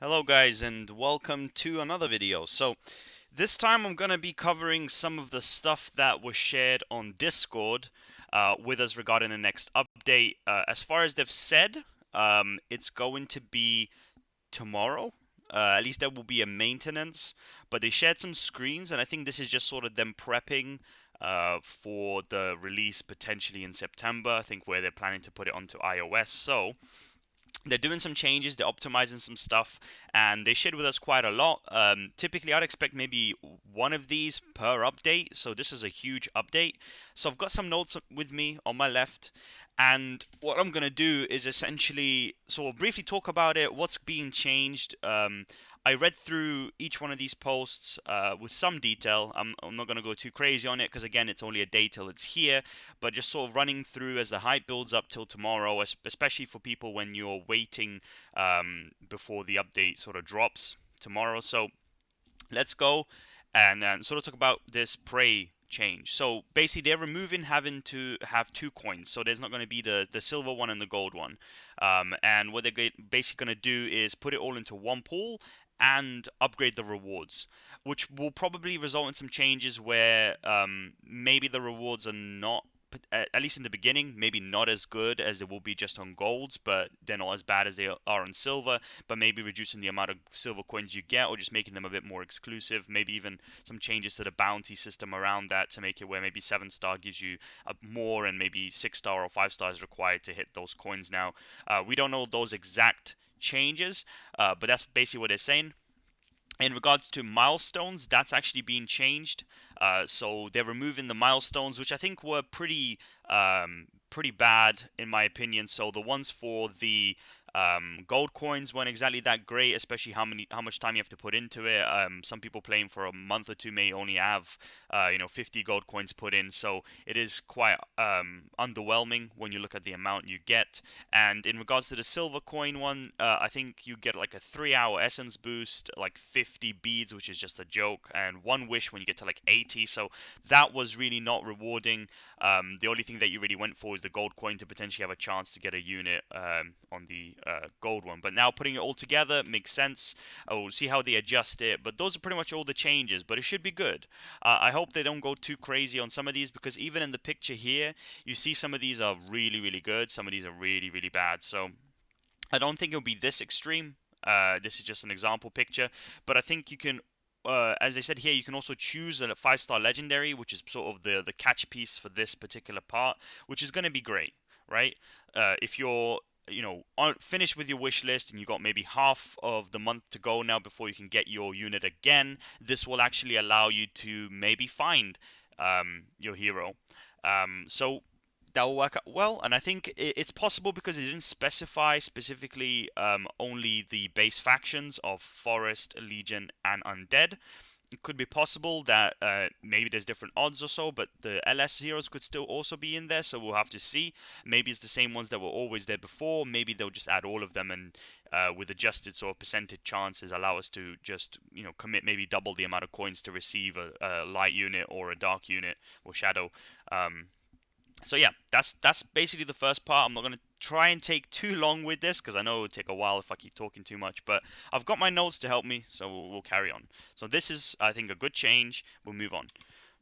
Hello guys and welcome to another video. So this time I'm going to be covering some of the stuff that was shared on Discord with us regarding the next update. As far as they've said, it's going to be tomorrow. At least there will be a maintenance, but they shared some screens and I think this is just sort of them prepping for the release potentially in September, I think where they're planning to put it onto iOS. So they're doing some changes, they're optimizing some stuff, and they shared with us quite a lot. Typically, I'd expect maybe one of these per update, so this is a huge update. So I've got some notes with me on my left, and what I'm going to do is essentially sort of briefly talk about it, what's being changed. I read through each one of these posts with some detail. I'm not going to go too crazy on it because, again, it's only a day till it's here, but just sort of running through as the hype builds up till tomorrow, especially for people when you're waiting before the update sort of drops tomorrow. So let's go and sort of talk about this prey change. So basically, they're removing having to have two coins. So there's not going to be the silver one and the gold one. And what they're basically going to do is put it all into one pool and upgrade the rewards, which will probably result in some changes where maybe the rewards are not, at least in the beginning, maybe not as good as they will be just on golds, but they're not as bad as they are on silver, but maybe reducing the amount of silver coins you get or just making them a bit more exclusive, maybe even some changes to the bounty system around that to make it where maybe 7-star gives you more and maybe 6-star or 5-star is required to hit those coins now. We don't know those exact changes, but that's basically what they're saying. In regards to milestones, that's actually being changed. So they're removing the milestones, which I think were pretty bad in my opinion. So the ones for the gold coins weren't exactly that great, especially how much time you have to put into it. Some people playing for a month or two may only have 50 gold coins put in, so it is quite underwhelming when you look at the amount you get. And in regards to the silver coin one, I think you get like a 3-hour essence boost, like 50 beads, which is just a joke, and one wish when you get to like 80. So that was really not rewarding. The only thing that you really went for is the gold coin to potentially have a chance to get a unit on the gold one. But now putting it all together makes sense. We'll see how they adjust it. But those are pretty much all the changes. But it should be good. I hope they don't go too crazy on some of these because even in the picture here, you see some of these are really, really good. Some of these are really, really bad. So I don't think it'll be this extreme. This is just an example picture, but I think you can, as I said here, you can also choose a 5-star legendary, which is sort of the catch piece for this particular part, which is going to be great, right? If you're finished with your wish list and you got maybe half of the month to go now before you can get your unit again, this will actually allow you to maybe find your hero. So that will work out well, and I think it's possible because it didn't specify specifically only the base factions of Forest, Legion, and Undead. It could be possible that maybe there's different odds or so, but the LS heroes could still also be in there, so we'll have to see. Maybe it's the same ones that were always there before. Maybe they'll just add all of them and with adjusted sort of percentage chances allow us to just commit maybe double the amount of coins to receive a light unit or a dark unit or shadow. So yeah, that's basically the first part. I'm not going to try and take too long with this because I know it would take a while if I keep talking too much, but I've got my notes to help me, so we'll carry on. So this is, I think, a good change. We'll move on.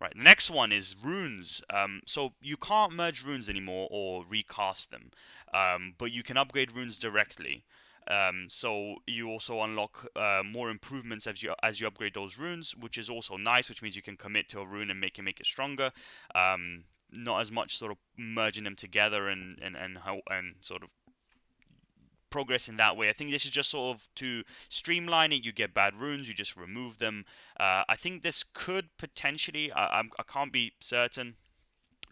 Right, the next one is runes. So you can't merge runes anymore or recast them, but you can upgrade runes directly. So you also unlock more improvements as you upgrade those runes, which is also nice, which means you can commit to a rune and make it stronger. Not as much sort of merging them together and sort of progress in that way. I think this is just sort of to streamline it. You get bad runes, you just remove them. I think this could potentially, I can't be certain,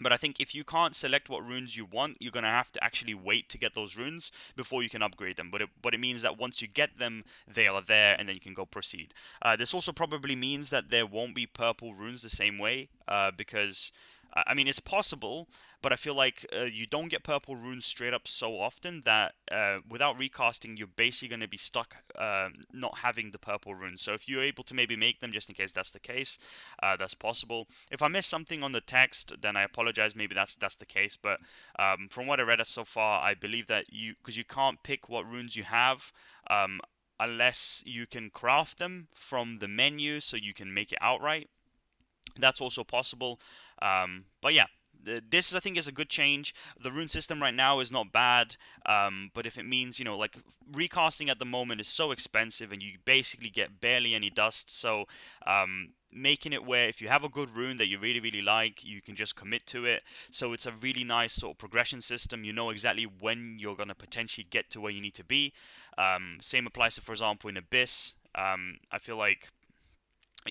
but I think if you can't select what runes you want, you're gonna have to actually wait to get those runes before you can upgrade them. But it means that once you get them, they are there, and then you can go proceed. This also probably means that there won't be purple runes the same way, because I mean it's possible, but I feel like you don't get purple runes straight up so often that without recasting, you're basically going to be stuck not having the purple runes. So if you're able to maybe make them, just in case that's the case, that's possible. If I missed something on the text, then I apologize. Maybe that's the case. But from what I read so far, I believe that because you can't pick what runes you have. unless you can craft them from the menu so you can make it outright. That's also possible. But yeah, this I think is a good change. The rune system right now is not bad, but if it means, like recasting at the moment is so expensive and you basically get barely any dust, so making it where if you have a good rune that you really really like, you can just commit to it. So it's a really nice sort of progression system. You know exactly when you're gonna potentially get to where you need to be. Same applies to, for example, in Abyss. I feel like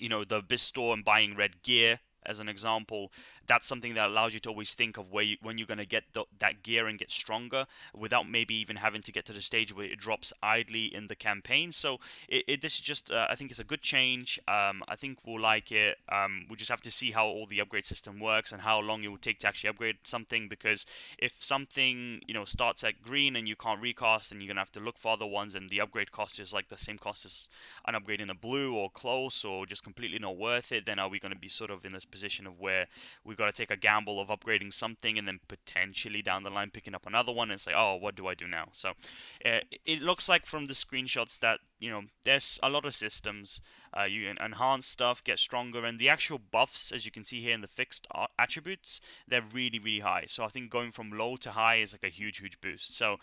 the Abyss store and buying red gear as an example, that's something that allows you to always think of when you're going to get that gear and get stronger without maybe even having to get to the stage where it drops idly in the campaign. So this is just, I think it's a good change. I think we'll like it. We just have to see how all the upgrade system works and how long it will take to actually upgrade something, because if something starts at green and you can't recast, and you're going to have to look for other ones, and the upgrade cost is like the same cost as an upgrade in a blue or close, or just completely not worth it, then are we going to be sort of in this position of where we've got to take a gamble of upgrading something and then potentially down the line picking up another one and say, oh, what do I do now? So it looks like from the screenshots that there's a lot of systems. You can enhance stuff, get stronger, and the actual buffs, as you can see here in the fixed attributes, they're really really high. So I think going from low to high is like a huge boost. So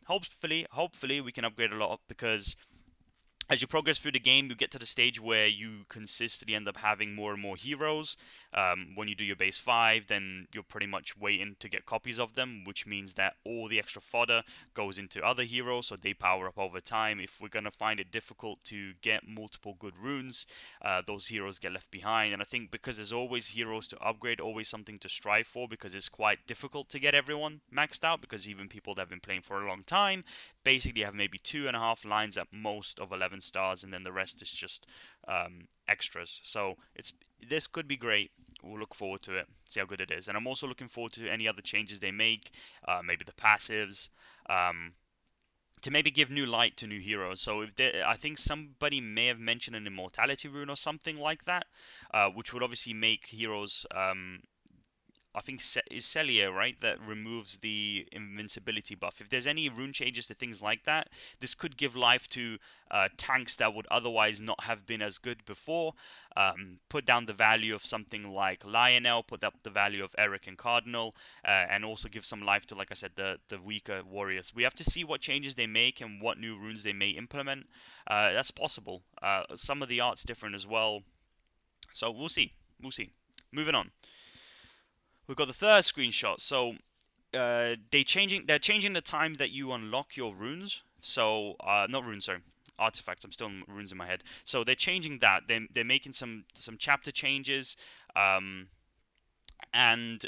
hopefully we can upgrade a lot, because as you progress through the game, you get to the stage where you consistently end up having more and more heroes. When you do your base 5, then you're pretty much waiting to get copies of them, which means that all the extra fodder goes into other heroes, so they power up over time. If we're going to find it difficult to get multiple good runes, those heroes get left behind. And I think because there's always heroes to upgrade, always something to strive for, because it's quite difficult to get everyone maxed out, because even people that have been playing for a long time basically have maybe 2.5 lines at most of 11 stars, and then the rest is just extras. So this could be great. We'll look forward to it, see how good it is. And I'm also looking forward to any other changes they make, maybe the passives, to maybe give new light to new heroes. So I think somebody may have mentioned an immortality rune or something like that, which would obviously make heroes I think is Celia, right, that removes the invincibility buff. If there's any rune changes to things like that, this could give life to tanks that would otherwise not have been as good before. Put down the value of something like Lionel, put up the value of Eric and Cardinal, and also give some life to, like I said, the weaker warriors. We have to see what changes they make and what new runes they may implement. That's possible. Some of the art's different as well. So we'll see. We'll see. Moving on. We've got the third screenshot. So they're changing the time that you unlock your runes. So not runes, sorry, artifacts. I'm still on runes in my head. So they're changing that. They're making some chapter changes, and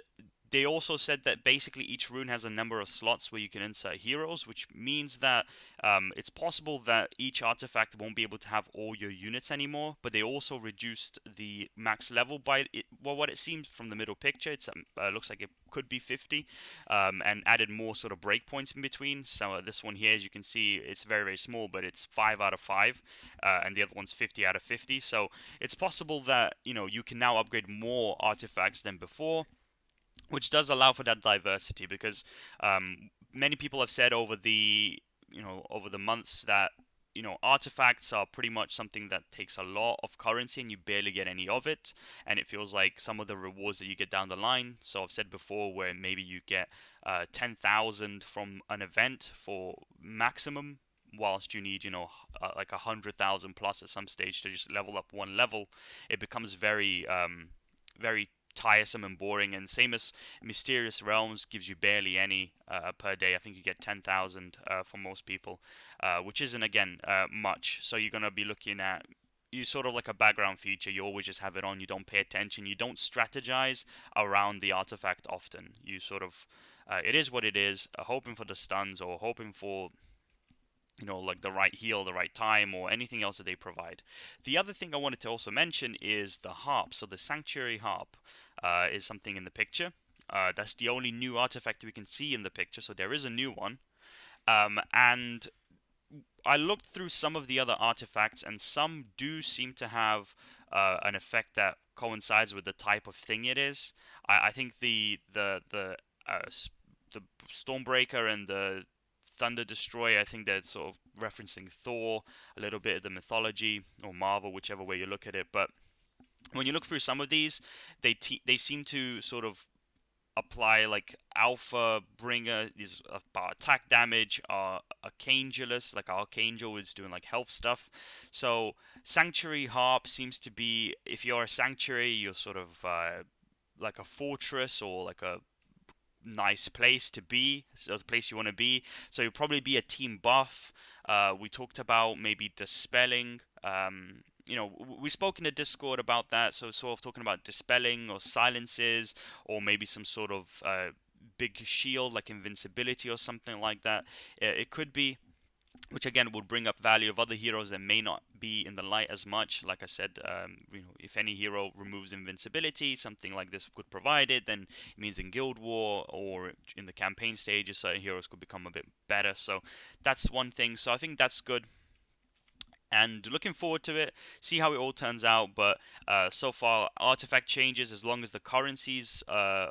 they also said that basically each rune has a number of slots where you can insert heroes, which means that it's possible that each artifact won't be able to have all your units anymore. But they also reduced the max level by what it seems from the middle picture. It looks like it could be 50, and added more sort of breakpoints in between. So this one here, as you can see, it's very very small, but it's 5 out of 5, and the other one's 50 out of 50. So it's possible that you can now upgrade more artifacts than before, which does allow for that diversity, because many people have said over the months that artifacts are pretty much something that takes a lot of currency and you barely get any of it, and it feels like some of the rewards that you get down the line. So I've said before where maybe you get 10,000 from an event for maximum, whilst you need like 100,000 plus at some stage to just level up one level. It becomes very very tiresome and boring. And same as Mysterious Realms gives you barely any per day. I think you get 10,000 for most people, which isn't again much. So you're gonna be looking at you sort of like a background feature. You always just have it on. You don't pay attention. You don't strategize around the artifact often. You sort of it is what it is. Hoping for the stuns or hoping for like the right heal, the right time, or anything else that they provide. The other thing I wanted to also mention is the harp. So the Sanctuary harp is something in the picture. That's the only new artifact we can see in the picture, so there is a new one. And I looked through some of the other artifacts, and some do seem to have an effect that coincides with the type of thing it is. I think the Stormbreaker and the Thunder Destroyer, I think they're sort of referencing Thor, a little bit of the mythology or Marvel, whichever way you look at it. But when you look through some of these, they seem to sort of apply like Alpha Bringer is about attack damage, Archangelus, like Archangel is doing like health stuff. So Sanctuary Harp seems to be, if you're a Sanctuary, you're sort of like a fortress or like a nice place to be, so the place you want to be. So you'll probably be a team buff. We talked about maybe dispelling. We spoke in the Discord about that. So sort of talking about dispelling or silences, or maybe some sort of big shield like invincibility or something like that. It could be, which again would bring up value of other heroes that may not be in the light as much. Like I said, if any hero removes invincibility, something like this could provide it. Then it means in Guild War or in the campaign stages, certain heroes could become a bit better. So that's one thing. So I think that's good. And looking forward to it, see how it all turns out. But so far, artifact changes as long as the currencies are,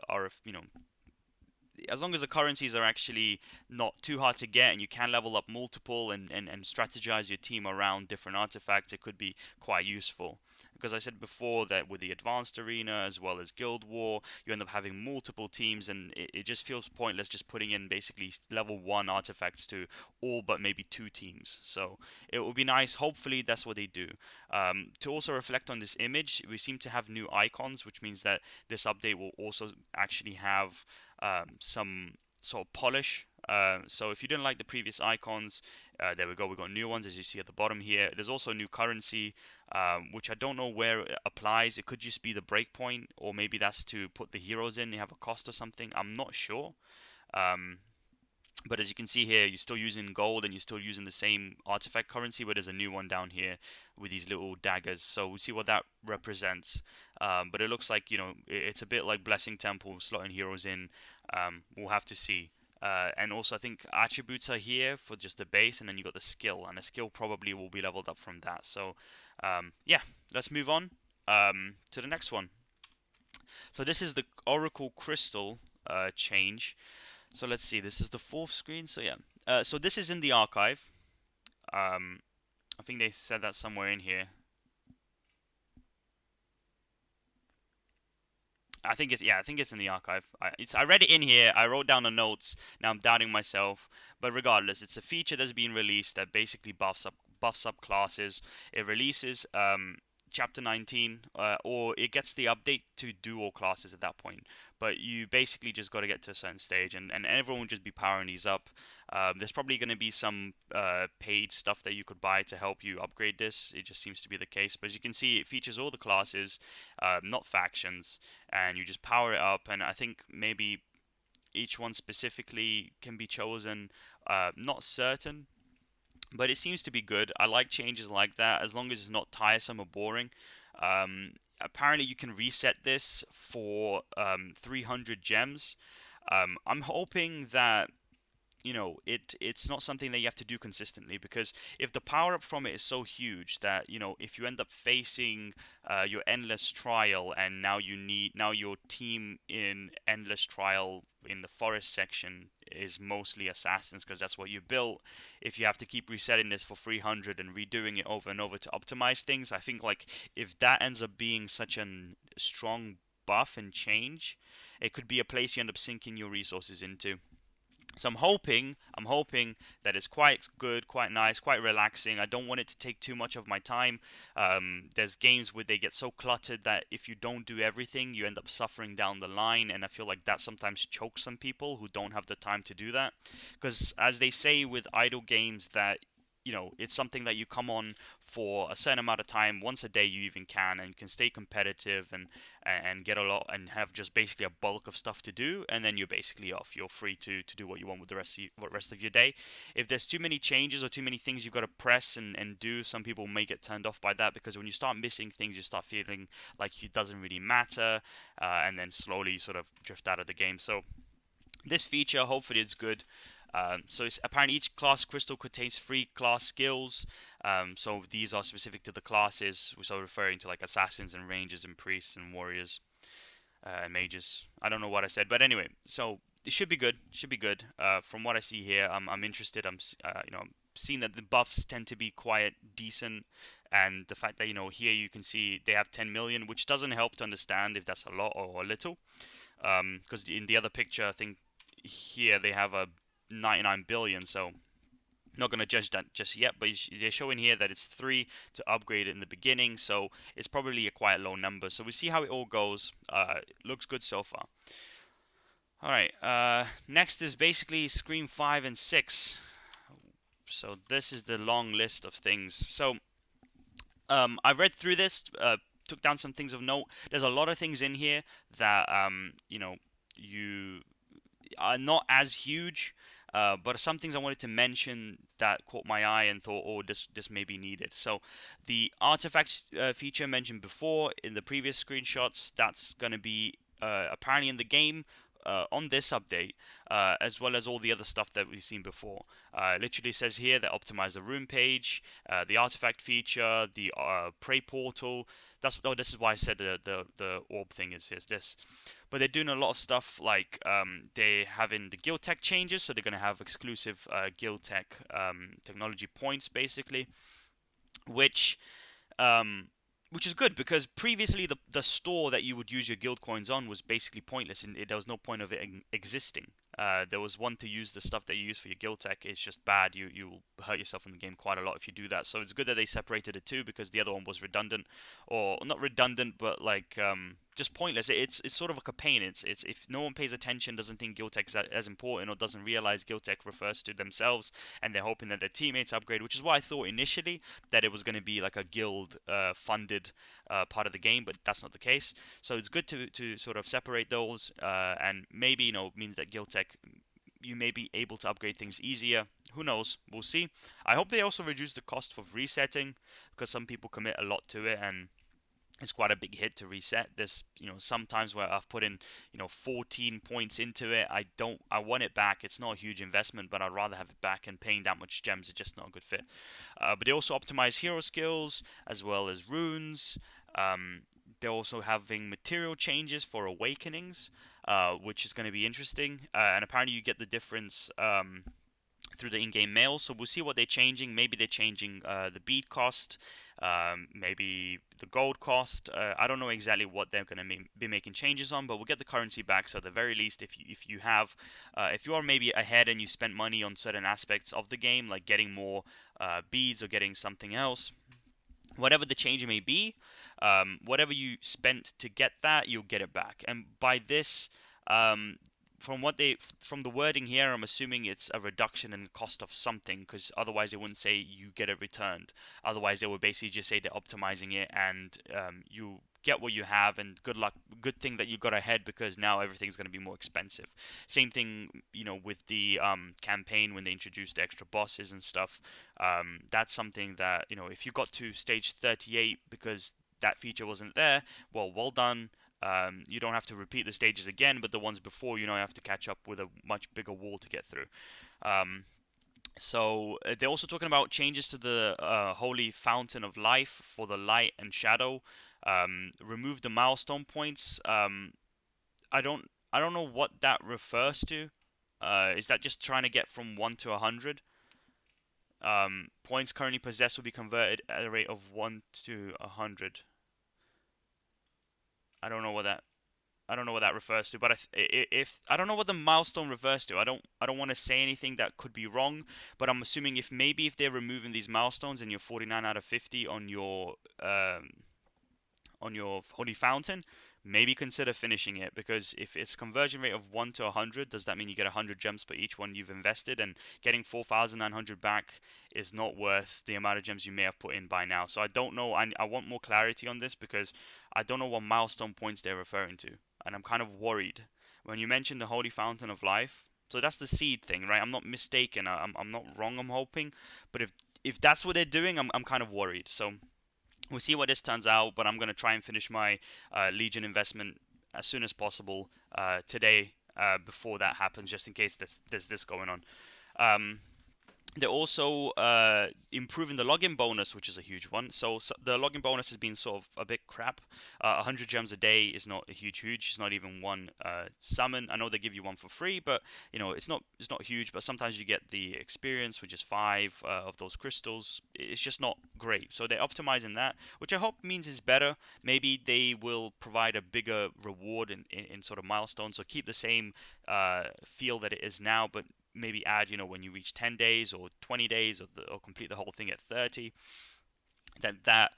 as long as the currencies are actually not too hard to get and you can level up multiple and strategize your team around different artifacts, it could be quite useful. Because I said before that with the advanced arena as well as Guild War, you end up having multiple teams, and it just feels pointless just putting in basically level 1 artifacts to all but maybe 2 teams. So it would be nice, hopefully that's what they do. To also reflect on this image, we seem to have new icons, which means that this update will also actually have some sort of polish. So if you didn't like the previous icons, there we go. We've got new ones as you see at the bottom here. There's also a new currency, which I don't know where it applies. It could just be the breakpoint, or maybe that's to put the heroes in. They have a cost or something. I'm not sure. But as you can see here, you're still using gold and you're still using the same artifact currency, but there's a new one down here with these little daggers. So we'll see what that represents. But it looks like, it's a bit like Blessing Temple, slotting heroes in. We'll have to see. And also, I think attributes are here for just the base, and then you got the skill, and the skill probably will be leveled up from that. So, yeah, let's move on to the next one. So this is the Oracle Crystal change. So let's see, this is the 4th screen. So yeah, so this is in the archive. I think they said that somewhere in here. I think it's in the archive. I read it in here. I wrote down the notes. Now I'm doubting myself. But regardless, it's a feature that's been released that basically buffs up classes. It releases chapter 19, or it gets the update to do all classes at that point. But you basically just got to get to a certain stage, and everyone will just be powering these up. There's probably going to be some paid stuff that you could buy to help you upgrade this. It just seems to be the case. But as you can see, it features all the classes, not factions, and you just power it up. And I think maybe each one specifically can be chosen. Not certain, but it seems to be good. I like changes like that as long as it's not tiresome or boring. Apparently, you can reset this for 300 gems. I'm hoping that it's not something that you have to do consistently, because if the power up from it is so huge that if you end up facing your endless trial, and now your team in endless trial in the forest section is mostly assassins because that's what you built. If you have to keep resetting this for 300 and redoing it over and over to optimize things, I think like if that ends up being such a strong buff and change, it could be a place you end up sinking your resources into. So I'm hoping that it's quite good, quite nice, quite relaxing. I don't want it to take too much of my time. There's games where they get so cluttered that if you don't do everything, you end up suffering down the line, and I feel like that sometimes chokes some people who don't have the time to do that. Because as they say with idle games, that it's something that you come on for a certain amount of time, once a day you even can, and you can stay competitive and get a lot and have just basically a bulk of stuff to do, and then you're basically off. You're free to do what you want with the rest of your day. If there's too many changes or too many things you've got to press and do, some people may get turned off by that, because when you start missing things, you start feeling like it doesn't really matter, and then slowly you sort of drift out of the game. So this feature, hopefully it's good. So it's apparently each class crystal contains 3 class skills. So these are specific to the classes, which are referring to like assassins and rangers and priests and warriors and mages. I don't know what I said, but anyway, so it should be good. Should be good. From what I see here, I'm interested. I'm seen that the buffs tend to be quite decent, and the fact that here you can see they have 10 million, which doesn't help to understand if that's a lot or a little, because in the other picture I think here they have a 99 billion, so not going to judge that just yet, but they're showing here that it's 3 to upgrade it in the beginning, so it's probably a quite low number. So we see how it all goes. It looks good so far. Alright, next is basically screen 5 and 6. So this is the long list of things. So I read through this, took down some things of note. There's a lot of things in here that you are not as huge, but some things I wanted to mention that caught my eye and thought, oh, this may be needed. So the artifacts feature mentioned before in the previous screenshots, that's going to be apparently in the game on this update, as well as all the other stuff that we've seen before. It literally says here that optimize the room page, the artifact feature, the prey portal. This is why I said the orb thing is this. But they're doing a lot of stuff like they're having the guild tech changes, so they're going to have exclusive guild tech technology points basically, which which is good because previously the store that you would use your guild coins on was basically pointless, and there was no point of it existing. There was one to use the stuff that you use for your guild tech. It's just bad. You will hurt yourself in the game quite a lot if you do that. So it's good that they separated it too, because the other one was redundant, or not redundant, but like just pointless. It's sort of like a pain. It's if no one pays attention, doesn't think guild tech is as important, or doesn't realize guild tech refers to themselves, and they're hoping that their teammates upgrade, which is why I thought initially that it was going to be like a guild funded part of the game, but that's not the case. So it's good to sort of separate those, and maybe means that guild tech, you may be able to upgrade things easier. Who knows? We'll see. I hope they also reduce the cost of resetting, because some people commit a lot to it, and it's quite a big hit to reset this. Sometimes where I've put in 14 points into it, I want it back. It's not a huge investment, but I'd rather have it back, and paying that much gems is just not a good fit. But they also optimize hero skills as well as runes. They're also having material changes for awakenings, which is going to be interesting. And apparently you get the difference through the in-game mail. So we'll see what they're changing. Maybe they're changing the bead cost, maybe the gold cost. I don't know exactly what they're going to be making changes on, but we'll get the currency back. So at the very least, if you are maybe ahead and you spent money on certain aspects of the game, like getting more beads or getting something else, whatever the change may be, whatever you spent to get that, you'll get it back. And by this, from the wording here, I'm assuming it's a reduction in cost of something, because otherwise they wouldn't say you get it returned. Otherwise they would basically just say they're optimizing it, and you get what you have, and good luck. Good thing that you got ahead, because now everything's going to be more expensive. Same thing, with the campaign when they introduced the extra bosses and stuff. That's something that if you got to stage 38 because that feature wasn't there, well done. You don't have to repeat the stages again, but the ones before, you have to catch up with a much bigger wall to get through. So they're also talking about changes to the Holy Fountain of Life for the light and shadow. Remove the milestone points. I don't know what that refers to. Is that just trying to get from 1 to 100? Points currently possessed will be converted at a rate of 1 to 100. I don't know what that refers to, but if I don't know what the milestone refers to. I don't want to say anything that could be wrong, but I'm assuming if they're removing these milestones and you're 49 out of 50 on your Holy Fountain, maybe consider finishing it, because if it's conversion rate of 1 to 100, does that mean you get 100 gems for each one you've invested? And getting 4,900 back is not worth the amount of gems you may have put in by now. So I don't know. I want more clarity on this, because I don't know what milestone points they're referring to, and I'm kind of worried. When you mentioned the Holy Fountain of Life, so that's the seed thing, right? I'm not mistaken. I'm not wrong, I'm hoping. But if that's what they're doing, I'm kind of worried. So we'll see what this turns out, but I'm going to try and finish my Legion investment as soon as possible today, before that happens, just in case there's this going on. They're also improving the login bonus, which is a huge one. So the login bonus has been sort of a bit crap. 100 gems a day is not a huge. It's not even one summon. I know they give you one for free, but you know it's not huge. But sometimes you get the experience, which is five of those crystals. It's just not great. So they're optimizing that, which I hope means is better. Maybe they will provide a bigger reward in sort of milestones. So keep the same feel that it is now, but maybe add, when you reach 10 days or 20 days or complete the whole thing at 30, that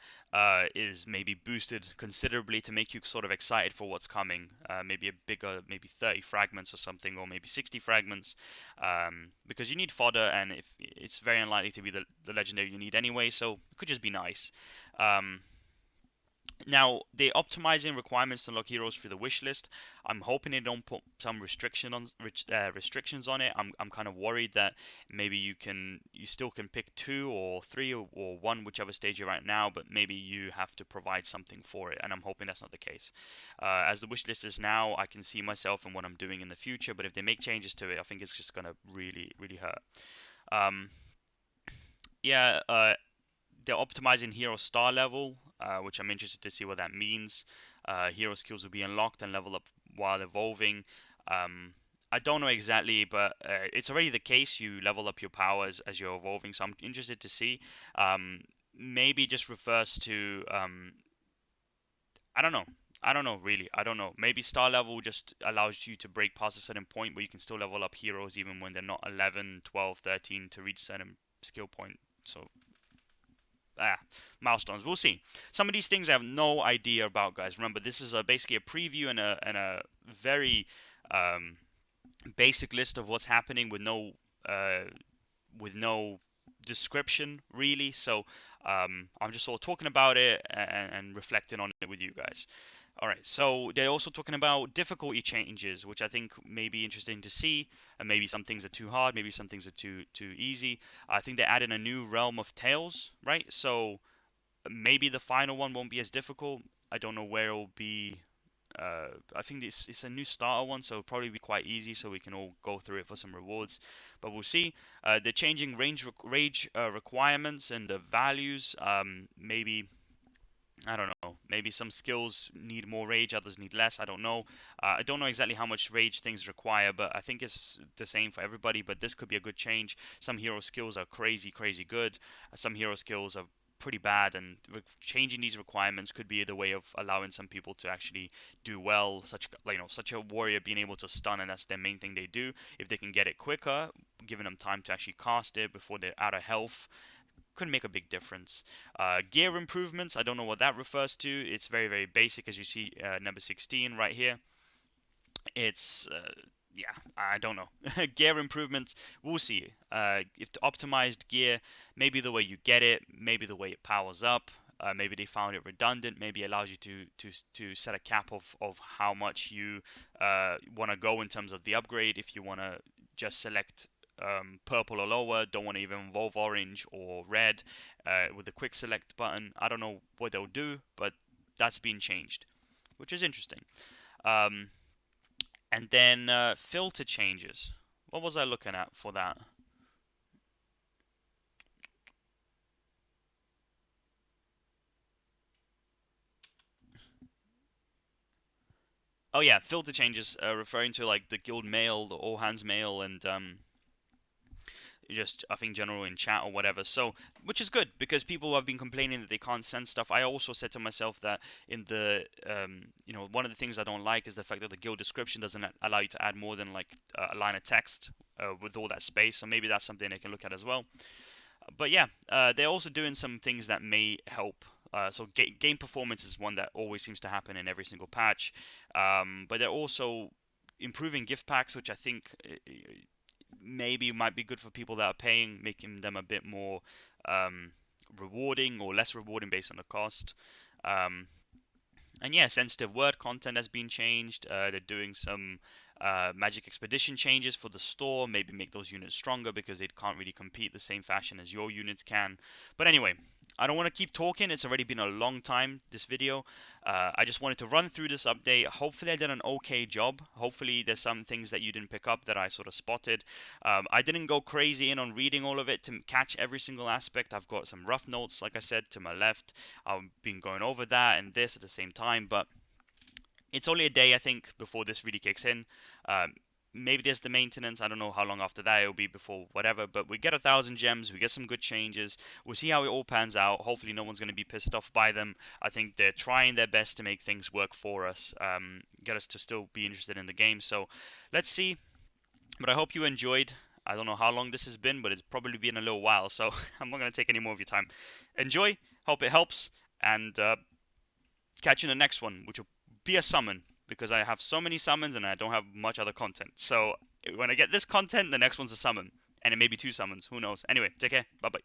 is maybe boosted considerably to make you sort of excited for what's coming. Maybe a bigger, maybe 30 fragments or something, or maybe 60 fragments, because you need fodder, and if it's very unlikely to be the legendary you need anyway, so it could just be nice. Now, they're optimizing requirements to unlock heroes through the wish list. I'm hoping they don't put some restrictions on it. I'm kind of worried that maybe you still can pick two or three or one, whichever stage you're at now, but maybe you have to provide something for it, and I'm hoping that's not the case. As the wish list is now, I can see myself and what I'm doing in the future, but if they make changes to it, I think it's just gonna really, really hurt. Um, yeah, they're optimizing hero star level, which I'm interested to see what that means. Hero skills will be unlocked and level up while evolving. Um, I don't know exactly, but it's already the case. You level up your powers as you're evolving, so I'm interested to see. Maybe just refers to I don't know. I don't know really. I don't know. Maybe star level just allows you to break past a certain point where you can still level up heroes even when they're not 11, 12, 13 to reach certain skill point. So milestones. We'll see. Some of these things I have no idea about, guys. Remember, this is basically a preview and a very um, basic list of what's happening uh, with no description really. So I'm just sort of talking about it and reflecting on it with you guys. All right, so they're also talking about difficulty changes, which I think may be interesting to see. And maybe some things are too hard, maybe some things are too easy. I think they added a new realm of tales, right? So maybe the final one won't be as difficult. I don't know where it'll be. I think it's a new starter one, so it'll probably be quite easy, so we can all go through it for some rewards. But we'll see. They're changing rage requirements and the values. Maybe I don't know. Maybe some skills need more rage, others need less. I don't know. I don't know exactly how much rage things require, but I think it's the same for everybody. But this could be a good change. Some hero skills are crazy, crazy good. Some hero skills are pretty bad, and changing these requirements could be the way of allowing some people to actually do well. Such a warrior being able to stun, and that's their main thing they do. If they can get it quicker, giving them time to actually cast it before they're out of health, could make a big difference. Gear improvements, I don't know what that refers to. It's very, very basic, as you see number 16 right here. It's, yeah, I don't know. Gear improvements, we'll see. If optimized gear, maybe the way you get it, maybe the way it powers up. Maybe they found it redundant. Maybe it allows you to set a cap of how much you want to go in terms of the upgrade. If you want to just select purple or lower, don't want to even involve orange or red with the quick select button. I don't know what they'll do, but that's been changed, which is interesting. Um, and then filter changes. What was I looking at for that? Oh yeah, filter changes, referring to like the guild mail, the all hands mail, and just I think general in chat or whatever. So which is good because people have been complaining that they can't send stuff. I also said to myself that in the one of the things I don't like is the fact that the guild description doesn't allow you to add more than like a line of text with all that space. So maybe that's something they can look at as well. But yeah, they're also doing some things that may help. So game performance is one that always seems to happen in every single patch. But they're also improving gift packs, which I think maybe might be good for people that are paying, making them a bit more rewarding or less rewarding based on the cost. Um, and yeah, sensitive word content has been changed. They're doing some magic expedition changes for the store, maybe make those units stronger because they can't really compete the same fashion as your units can. But anyway, I don't want to keep talking. It's already been a long time, this video. I just wanted to run through this update. Hopefully I did an okay job. Hopefully there's some things that you didn't pick up that I sort of spotted. I didn't go crazy in on reading all of it to catch every single aspect. I've got some rough notes, like I said, to my left. I've been going over that and this at the same time, but it's only a day, I think, before this really kicks in. Maybe there's the maintenance. I don't know how long after that it'll be before whatever. But we get 1,000 gems. We get some good changes. We'll see how it all pans out. Hopefully, no one's going to be pissed off by them. I think they're trying their best to make things work for us, get us to still be interested in the game. So let's see. But I hope you enjoyed. I don't know how long this has been, but it's probably been a little while. So I'm not going to take any more of your time. Enjoy. Hope it helps. And catch you in the next one, which will be a summon, because I have so many summons and I don't have much other content. So when I get this content, the next one's a summon, and it may be 2 summons, who knows. Anyway, take care, bye bye.